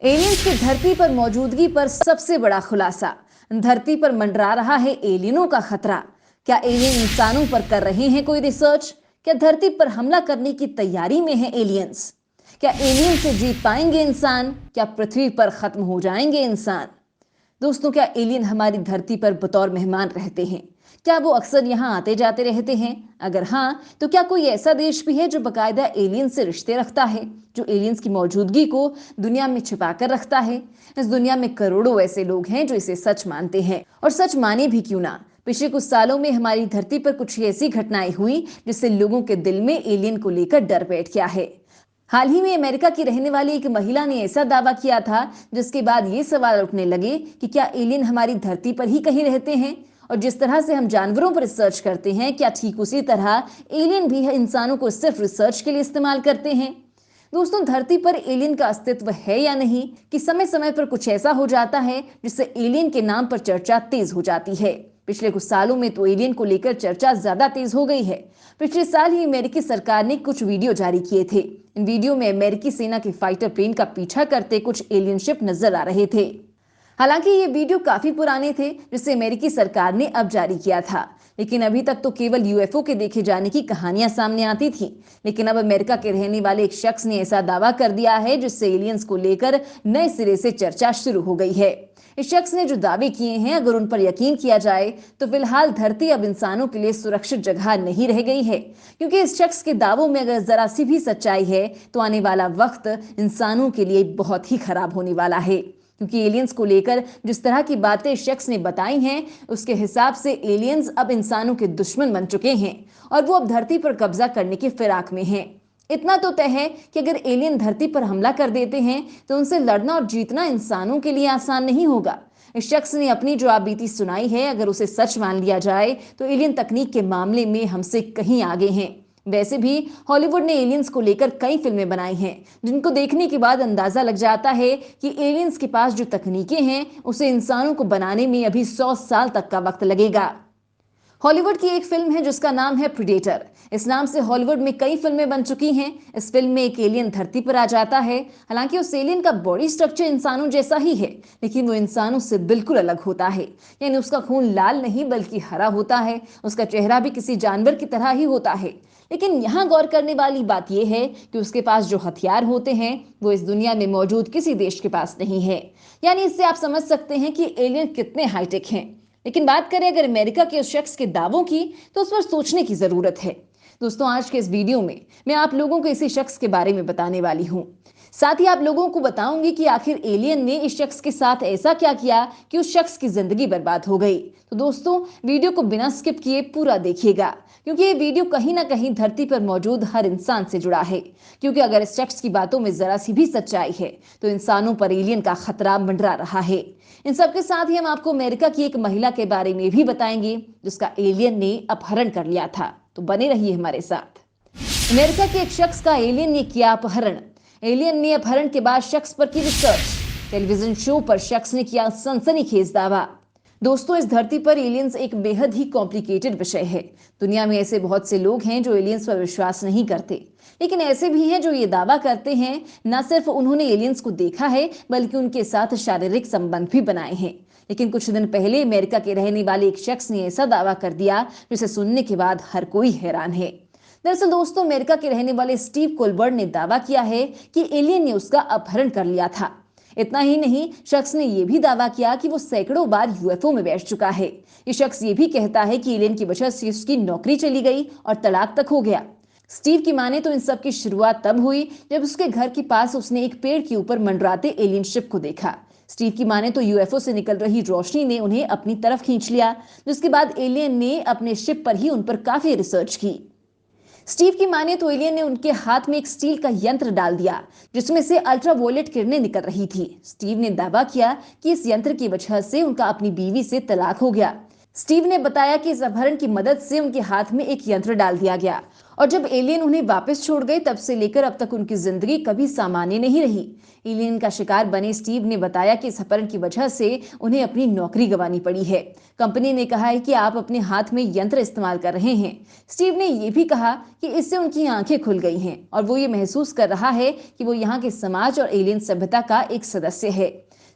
Aliens की धरती पर मौजूदगी पर सबसे बड़ा खुलासा। धरती पर मंडरा रहा है एलियनों का खतरा। क्या एलियन इंसानों पर कर रहे हैं कोई रिसर्च? क्या धरती पर हमला करने की तैयारी में है एलियंस? क्या एलियन से जीत पाएंगे इंसान? क्या पृथ्वी पर खत्म हो जाएंगे इंसान? दोस्तों, क्या एलियन हमारी धरती पर बतौर मेहमान रहते हैं? क्या वो अक्सर यहाँ आते जाते रहते हैं? अगर हाँ, तो क्या कोई ऐसा देश भी है जो बकायदा एलियन से रिश्ते रखता है, जो एलियंस की मौजूदगी को दुनिया में छिपा कर रखता है? इस दुनिया में करोड़ों ऐसे लोग हैं जो इसे सच मानते हैं, और सच माने भी क्यों ना। पिछले कुछ सालों में हमारी धरती पर कुछ ऐसी घटनाएं हुई जिससे लोगों के दिल में एलियन को लेकर डर बैठ गया है। हाल ही में अमेरिका की रहने वाली एक महिला ने ऐसा दावा किया था, जिसके बाद ये सवाल उठने लगे कि क्या एलियन हमारी धरती पर ही कहीं रहते हैं? और जिस तरह से हम जानवरों पर रिसर्च करते हैं, क्या ठीक उसी तरह एलियन भी इंसानों को सिर्फ रिसर्च के लिए इस्तेमाल करते हैं? दोस्तों, धरती पर एलियन का अस्तित्व है या नहीं, कि समय समय पर कुछ ऐसा हो जाता है जिससे एलियन के नाम पर चर्चा तेज हो जाती है। पिछले कुछ सालों में तो एलियन को लेकर चर्चा ज्यादा तेज हो गई है। पिछले साल ही अमेरिकी सरकार ने कुछ वीडियो जारी किए थे। इन वीडियो में अमेरिकी सेना के फाइटर प्लेन का पीछा करते कुछ एलियन शिप नजर आ रहे थे। हालांकि ये वीडियो काफी पुराने थे, जिसे अमेरिकी सरकार ने अब जारी किया था, लेकिन अभी तक तो केवल यूएफओ के देखे जाने की कहानियां सामने आती थी। लेकिन अब अमेरिका के रहने वाले एक शख्स ने ऐसा दावा कर दिया है जिससे एलियंस को लेकर नए सिरे से चर्चा शुरू हो गई है। इस शख्स ने जो दावे किए हैं, अगर उन पर यकीन किया जाए तो फिलहाल धरती अब इंसानों के लिए सुरक्षित जगह नहीं रह गई है, क्योंकि इस शख्स के दावों में अगर जरा सी भी सच्चाई है तो आने वाला वक्त इंसानों के लिए बहुत ही खराब होने वाला है। क्योंकि एलियंस को लेकर जिस तरह की बातें शख्स ने बताई हैं, उसके हिसाब से एलियंस अब इंसानों के दुश्मन बन चुके हैं और वो अब धरती पर कब्जा करने की फिराक में हैं। इतना तो तय है कि अगर एलियन धरती पर हमला कर देते हैं तो उनसे लड़ना और जीतना इंसानों के लिए आसान नहीं होगा। इस शख्स ने अपनी जवाबीती सुनाई है। अगर उसे सच मान लिया जाए तो एलियन तकनीक के मामले में हमसे कहीं आगे हैं। वैसे भी हॉलीवुड ने एलियंस को लेकर कई फिल्में बनाई हैं, जिनको देखने के बाद अंदाजा लग जाता है कि एलियंस के पास जो तकनीकें हैं, उसे इंसानों को बनाने में अभी 100 साल तक का वक्त लगेगा। हॉलीवुड की एक फिल्म है जिसका नाम है प्रीडेटर। इस नाम से हॉलीवुड में कई फिल्में बन चुकी हैं। इस फिल्म में एक एलियन धरती पर आ जाता है। हालांकि उस एलियन का बॉडी स्ट्रक्चर इंसानों जैसा ही है, लेकिन वो इंसानों से बिल्कुल अलग होता है। यानी उसका खून लाल नहीं बल्कि हरा होता है। उसका चेहरा भी किसी जानवर की तरह ही होता है। लेकिन यहाँ गौर करने वाली बात यह है कि उसके पास जो हथियार होते हैं वो इस दुनिया में मौजूद किसी देश के पास नहीं है। यानी इससे आप समझ सकते हैं कि एलियन कितने हाईटेक हैं। लेकिन बात करें अगर अमेरिका के उस शख्स के दावों की, तो उस पर सोचने की जरूरत है। दोस्तों, आज के इस वीडियो में मैं आप लोगों को इसी शख्स के बारे में बताने वाली हूं। साथ ही आप लोगों को बताऊंगी कि आखिर एलियन ने इस शख्स के साथ ऐसा क्या किया कि उस शख्स की जिंदगी बर्बाद हो गई। तो दोस्तों, वीडियो को बिना स्किप किए पूरा देखिएगा, क्योंकि ये वीडियो कहीं ना कहीं धरती पर मौजूद हर इंसान से जुड़ा है। क्योंकि अगर इस शख्स की बातों में जरा सी भी सच्चाई है तो इंसानों पर एलियन का खतरा मंडरा रहा है। इन सबके साथ ही हम आपको अमेरिका की एक महिला के बारे में भी बताएंगे जिसका एलियन ने अपहरण कर लिया था। तो बने रहिए हमारे साथ। अमेरिका के एक शख्स का एलियन ने किया अपहरण। एलियन ने अपहरण के बाद शख्स पर की रिसर्च। टेलीविजन शो पर शख्स ने किया सनसनीखेज दावा। दोस्तों, इस धरती पर एलियंस एक बेहद ही कॉम्प्लिकेटेड विषय है। दुनिया में ऐसे बहुत से लोग हैं जो एलियंस पर विश्वास नहीं करते, लेकिन ऐसे भी हैं जो ये दावा करते हैं न सिर्फ उन्होंने एलियंस को देखा है बल्कि उनके साथ शारीरिक संबंध भी बनाए हैं। लेकिन कुछ दिन पहले अमेरिका के रहने वाले एक शख्स ने ऐसा दावा कर दिया जिसे सुनने के बाद हर कोई हैरान है। दरअसल दोस्तों, अमेरिका के रहने वाले स्टीव कोलबर्ट ने दावा किया है कि एलियन ने उसका अपहरण कर लिया था। इतना ही नहीं, शख्स ने यह भी दावा किया कि वो सैकड़ों बार यूएफओ में बैठ चुका है। ये शख्स ये भी कहता है कि एलियन की वजह से उसकी नौकरी चली गई और तलाक तक हो गया। स्टीव की माने तो इन सब की शुरुआत तब हुई जब उसके घर के पास उसने एक पेड़ के ऊपर मंडराते एलियन शिप को देखा। स्टीव की माने तो यूएफओ से निकल रही रोशनी ने उन्हें अपनी तरफ खींच लिया, जिसके बाद एलियन ने अपने शिप पर ही उन पर काफी रिसर्च की। स्टीव की माने तो एलियन ने उनके हाथ में एक स्टील का यंत्र डाल दिया जिसमें से अल्ट्रावायलेट किरणें निकल रही थी। स्टीव ने दावा किया कि इस यंत्र की वजह से उनका अपनी बीवी से तलाक हो गया। स्टीव ने बताया कि इस अपहरण की मदद से उनके हाथ में एक यंत्र डाल दिया गया और जब एलियन उन्हें वापस छोड़ गए तब से लेकर अब तक उनकी जिंदगी कभी सामान्य नहीं रही। एलियन का शिकार बने स्टीव ने बताया कि इस अपहरण की वजह से उन्हें अपनी नौकरी गंवानी पड़ी है। कंपनी ने कहा है कि आप अपने हाथ में यंत्र इस्तेमाल कर रहे हैं। स्टीव ने यह भी कहा कि इससे उनकी आंखें खुल गई हैं और वो ये महसूस कर रहा है कि वो यहाँ के समाज और एलियन सभ्यता का एक सदस्य है।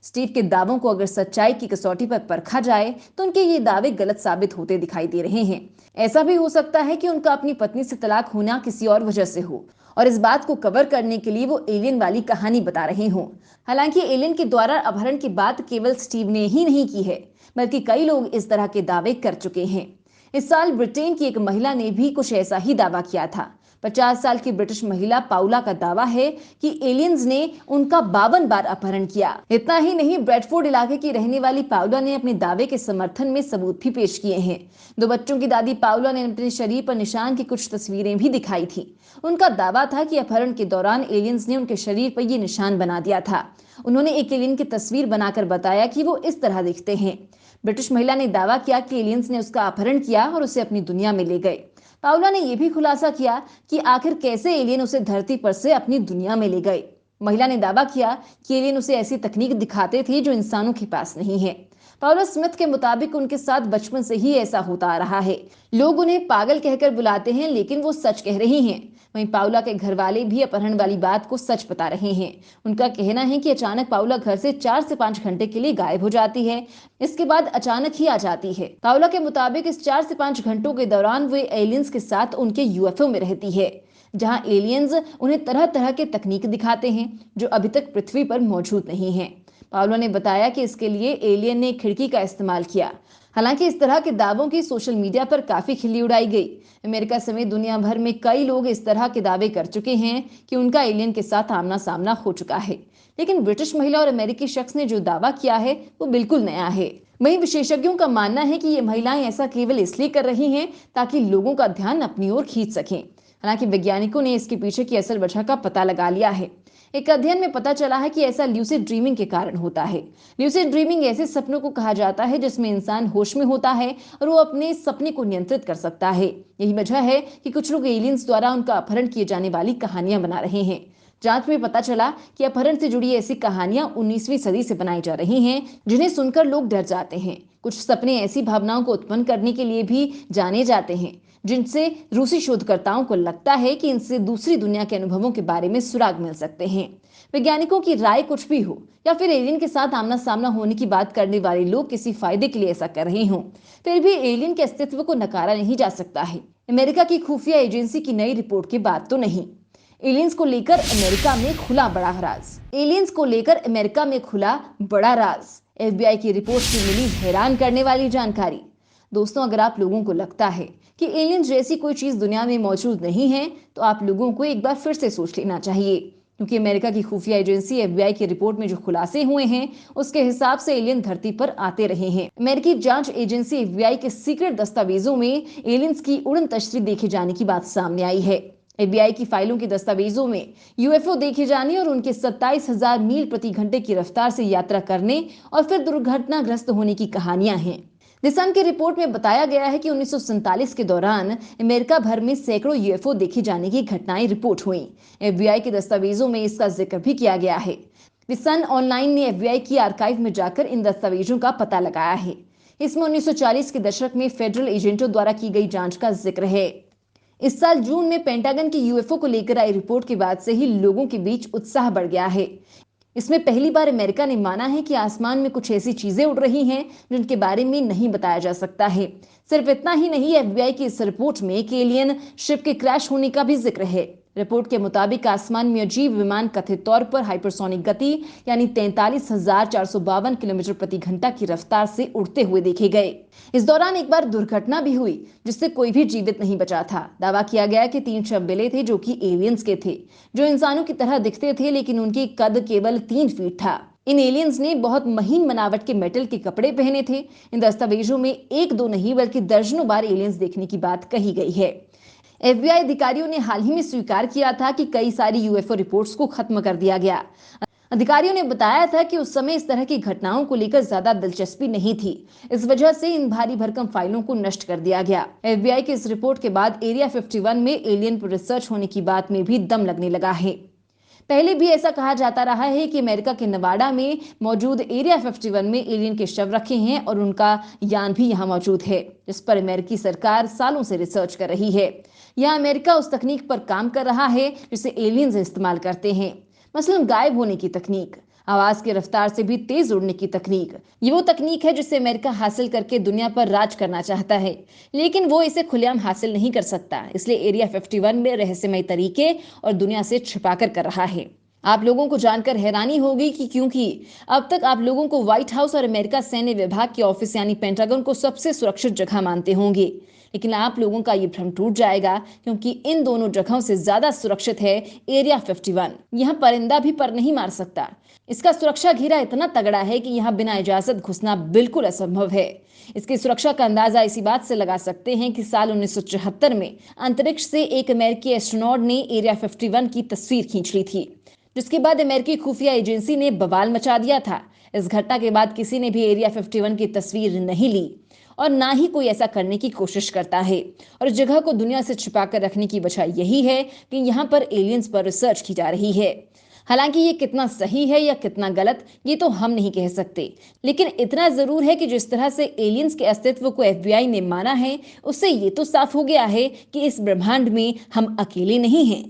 स्टीव के दावों को अगर सच्चाई की कसौटी पर परखा जाए तो उनके ये दावे गलत साबित होते दिखाई दे रहे हैं। ऐसा भी हो सकता है कि उनका अपनी पत्नी से तलाक होना किसी और वजह से हो और इस बात को कवर करने के लिए वो एलियन वाली कहानी बता रहे हों। हालांकि एलियन के द्वारा अपहरण की बात केवल स्टीव ने ही नहीं की है, बल्कि कई लोग इस तरह के दावे कर चुके हैं। इस साल ब्रिटेन की एक महिला ने भी कुछ ऐसा ही दावा किया था। 50 साल की ब्रिटिश महिला पाउला का दावा है कि एलियंस ने उनका 52 बार अपहरण किया। इतना ही नहीं, ब्रेडफोर्ड इलाके की रहने वाली पाउला ने अपने दावे के समर्थन में सबूत भी पेश किए हैं। 2 बच्चों की दादी पाउला ने अपने शरीर पर निशान की कुछ तस्वीरें भी दिखाई थी। उनका दावा था कि अपहरण के दौरान एलियंस ने उनके शरीर पर ये निशान बना दिया था। उन्होंने एक एलियन की तस्वीर बनाकर बताया कि वो इस तरह दिखते हैं। ब्रिटिश महिला ने दावा किया कि एलियंस ने उसका अपहरण किया और उसे अपनी दुनिया में ले गए। पाउला ने यह भी खुलासा किया कि आखिर कैसे एलियन उसे धरती पर से अपनी दुनिया में ले गए। महिला ने दावा किया कि एलियन उसे ऐसी तकनीक दिखाते थे जो इंसानों के पास नहीं है। पाउला स्मिथ के मुताबिक उनके साथ बचपन से ही ऐसा होता आ रहा है। लोग उन्हें पागल कहकर बुलाते हैं, लेकिन वो सच कह रही हैं। वहीं पाउला के घर वाले भी अपहरण वाली बात को सच बता रहे हैं। उनका कहना है कि अचानक पाउला घर से 4 से 5 घंटे के लिए गायब हो जाती है, इसके बाद अचानक ही आ जाती है। पाउला के मुताबिक इस 4 से 5 घंटों के दौरान वे एलियंस के साथ उनके यूएफओ में रहती है, जहां एलियंस उन्हें तरह तरह के तकनीक दिखाते हैं जो अभी तक पृथ्वी पर मौजूद नहीं है। पाउला ने बताया कि इसके लिए एलियन ने खिड़की का इस्तेमाल किया। हालांकि इस तरह के दावों की सोशल मीडिया पर काफी खिल्ली उड़ाई गई। अमेरिका समेत दुनिया भर में कई लोग इस तरह के दावे कर चुके हैं कि उनका एलियन के साथ आमना सामना हो चुका है, लेकिन ब्रिटिश महिला और अमेरिकी शख्स ने जो दावा किया है वो बिल्कुल नया है। वहीं विशेषज्ञों का मानना है कि ये महिलाएं ऐसा केवल इसलिए कर रही हैं ताकि लोगों का ध्यान अपनी ओर खींच सकें। हालांकि वैज्ञानिकों ने इसके पीछे की असल वजह का पता लगा लिया है। एक अध्ययन में पता चला है कि ऐसा ल्यूसिड ड्रीमिंग के कारण होता है। ल्यूसिड ड्रीमिंग ऐसे सपनों को कहा जाता है जिसमें इंसान होश में होता है और वो अपने सपने को नियंत्रित कर सकता है। यही वजह है कि कुछ लोग एलियंस द्वारा उनका अपहरण किए जाने वाली कहानियां बना रहे हैं। जांच में पता चला कि अपहरण से जुड़ी ऐसी कहानियां 19वीं सदी से बनाई जा रही हैं, जिन्हें सुनकर लोग डर जाते हैं। कुछ सपने ऐसी भावनाओं को उत्पन्न करने के लिए भी जाने जाते हैं, जिनसे रूसी शोधकर्ताओं को लगता है कि इनसे दूसरी दुनिया के अनुभवों के बारे में सुराग मिल सकते हैं। वैज्ञानिकों की राय कुछ भी हो या फिर एलियन के साथ आमना सामना होने की बात करने वाले लोग किसी फायदे के लिए ऐसा कर रहे हों, फिर भी एलियन के अस्तित्व को नकारा नहीं जा सकता है। अमेरिका की खुफिया एजेंसी की नई रिपोर्ट की बात तो नहीं। एलियंस को लेकर अमेरिका में खुला बड़ा राज। एलियंस को लेकर अमेरिका में खुला बड़ा राज। एफबीआई की रिपोर्ट से मिली हैरान करने वाली जानकारी। दोस्तों, अगर आप लोगों को लगता है कि एलियंस जैसी कोई चीज दुनिया में मौजूद नहीं है, तो आप लोगों को एक बार फिर से सोच लेना चाहिए, क्योंकि अमेरिका की खुफिया एजेंसी एफबीआई की रिपोर्ट में जो खुलासे हुए हैं उसके हिसाब से एलियन धरती पर आते रहे हैं। अमेरिकी जांच एजेंसी एफबीआई के सीक्रेट दस्तावेजों में एलियंस की उड़न तश्तरी देखे जाने की बात सामने आई है। एफबीआई की फाइलों के दस्तावेजों में यूएफओ देखे जाने और उनके 27,000 मील प्रति घंटे की रफ्तार से यात्रा करने और फिर दुर्घटनाग्रस्त होने की कहानियां हैं। द सन की रिपोर्ट में बताया गया है कि 1947 के दौरान अमेरिका भर में सैकड़ों यूएफओ देखे जाने की घटनाएं रिपोर्ट हुई। एफबीआई के दस्तावेजों में इसका जिक्र भी किया गया है। द सन ऑनलाइन ने एफबीआई की आर्काइव में जाकर इन दस्तावेजों का पता लगाया है। इसमें 1940 के दशक में फेडरल एजेंटों द्वारा की गई जांच का जिक्र है। इस साल जून में पेंटागन की यूएफओ को लेकर आई रिपोर्ट के बाद से ही लोगों के बीच उत्साह बढ़ गया है। इसमें पहली बार अमेरिका ने माना है कि आसमान में कुछ ऐसी चीजें उड़ रही हैं जिनके बारे में नहीं बताया जा सकता है। सिर्फ इतना ही नहीं, एफबीआई की इस रिपोर्ट में एक एलियन शिप के क्रैश होने का भी जिक्र है। रिपोर्ट के मुताबिक आसमान में अजीब विमान कथित तौर पर हाइपरसोनिक गति यानी 43,452 किलोमीटर प्रति घंटा की रफ्तार से उड़ते हुए देखे गए। इस दौरान एक बार दुर्घटना भी हुई जिससे कोई भी जीवित नहीं बचा था। दावा किया गया कि 3 शव मिले थे जो कि एलियंस के थे, जो इंसानों की तरह दिखते थे, लेकिन उनकी कद केवल 3 फीट था। इन एलियंस ने बहुत महीन बनावट के मेटल के कपड़े पहने थे। इन दस्तावेजों में एक दो नहीं बल्कि दर्जनों बार एलियंस देखने की बात कही गई है। एफबीआई अधिकारियों ने हाल ही में स्वीकार किया था कि कई सारी यूएफओ रिपोर्ट्स को खत्म कर दिया गया। अधिकारियों ने बताया था कि उस समय इस तरह की घटनाओं को लेकर ज्यादा दिलचस्पी नहीं थी। इस वजह से इन भारी भरकम फाइलों को नष्ट कर दिया गया। एफबीआई की इस रिपोर्ट के बाद एरिया 51 में एलियन पर रिसर्च होने की बात में भी दम लगने लगा है। पहले भी ऐसा कहा जाता रहा है कि अमेरिका के नवाडा में मौजूद एरिया 51 में एलियन के शव रखे हैं और उनका यान भी यहां मौजूद है, जिस पर अमेरिकी सरकार सालों से रिसर्च कर रही है। यहां अमेरिका उस तकनीक पर काम कर रहा है जिसे एलियंस इस्तेमाल करते हैं, मसलन गायब होने की तकनीक, आवाज की रफ्तार से भी तेज उड़ने की तकनीक। ये वो तकनीक है जिसे अमेरिका हासिल करके दुनिया पर राज करना चाहता है, लेकिन वो इसे खुलेआम हासिल नहीं कर सकता। इसलिए एरिया 51 में रहस्यमय तरीके और दुनिया से छिपाकर कर रहा है। आप लोगों को जानकर हैरानी होगी कि क्योंकि अब तक आप लोगों को व्हाइट हाउस और अमेरिका सैन्य विभाग के ऑफिस यानी पेंटागन को सबसे सुरक्षित जगह मानते होंगे, लेकिन आप लोगों का ये भ्रम टूट जाएगा, क्योंकि इन दोनों जगहों से ज्यादा सुरक्षित है एरिया 51। यहाँ परिंदा भी पर नहीं मार सकता। इसका सुरक्षा घेरा इतना तगड़ा है कि यहाँ बिना इजाजत घुसना बिल्कुल असंभव है। इसकी सुरक्षा का अंदाजा इसी बात से लगा सकते हैं कि साल 1974 में अंतरिक्ष से एक अमेरिकी एस्ट्रोनॉट ने एरिया 51 की तस्वीर खींच ली थी, जिसके बाद अमेरिकी खुफिया एजेंसी ने बवाल मचा दिया था। इस घटना के बाद किसी ने भी एरिया 51 की तस्वीर नहीं ली और ना ही कोई ऐसा करने की कोशिश करता है। और इस जगह को दुनिया से छिपाकर रखने की वजह यही है कि यहाँ पर एलियंस पर रिसर्च की जा रही है। हालांकि ये कितना सही है या कितना गलत, ये तो हम नहीं कह सकते, लेकिन इतना जरूर है कि जिस तरह से एलियंस के अस्तित्व को एफबीआई ने माना है, उससे ये तो साफ हो गया है कि इस ब्रह्मांड में हम अकेले नहीं हैं।